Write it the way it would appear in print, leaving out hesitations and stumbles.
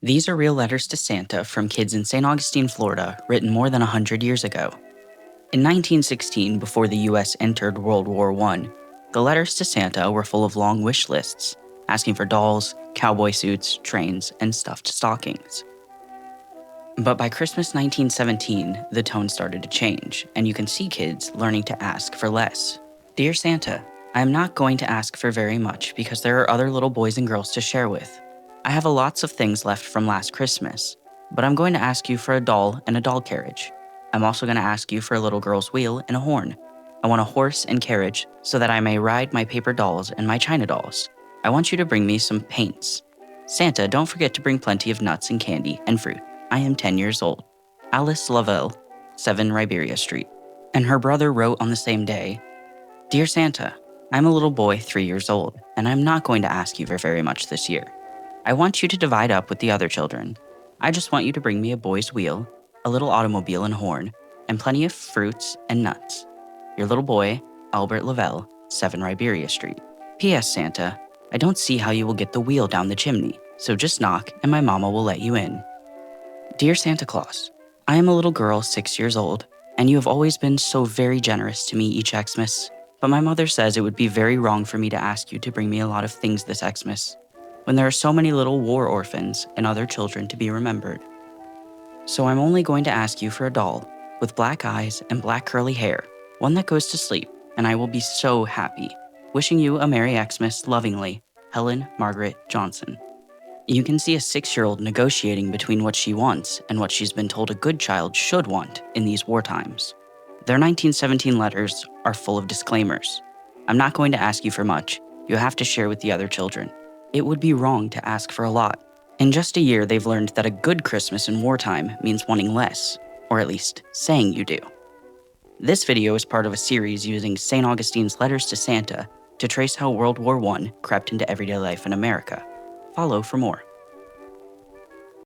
These are real letters to Santa from kids in St. Augustine, Florida, written more than 100 years ago. In 1916, before the US entered World War I, the letters to Santa were full of long wish lists, asking for dolls, cowboy suits, trains, and stuffed stockings. But by Christmas 1917, the tone started to change, and you can see kids learning to ask for less. Dear Santa, I am not going to ask for very much because there are other little boys and girls to share with. I have lots of things left from last Christmas, but I'm going to ask you for a doll and a doll carriage. I'm also going to ask you for a little girl's wheel and a horn. I want a horse and carriage so that I may ride my paper dolls and my china dolls. I want you to bring me some paints. Santa, don't forget to bring plenty of nuts and candy and fruit. I am 10 years old. Alice Lavelle, 7 Riberia Street. And her brother wrote on the same day, Dear Santa, I'm a little boy 3 years old, and I'm not going to ask you for very much this year. I want you to divide up with the other children. I just want you to bring me a boy's wheel, a little automobile and horn, and plenty of fruits and nuts. Your little boy, Albert Lavelle, 7 Riberia Street. P.S. Santa, I don't see how you will get the wheel down the chimney, so just knock and my mama will let you in. Dear Santa Claus, I am a little girl 6 years old, and you have always been so very generous to me each Xmas, but my mother says it would be very wrong for me to ask you to bring me a lot of things this Xmas, when there are so many little war orphans and other children to be remembered. So I'm only going to ask you for a doll with black eyes and black curly hair, one that goes to sleep, and I will be so happy. Wishing you a Merry Xmas, lovingly, Helen Margaret Johnson. You can see a 6-year-old negotiating between what she wants and what she's been told a good child should want in these war times. Their 1917 letters are full of disclaimers. I'm not going to ask you for much. You have to share with the other children. It would be wrong to ask for a lot. In just a year, they've learned that a good Christmas in wartime means wanting less, or at least saying you do. This video is part of a series using St. Augustine's letters to Santa to trace how World War I crept into everyday life in America. Follow for more.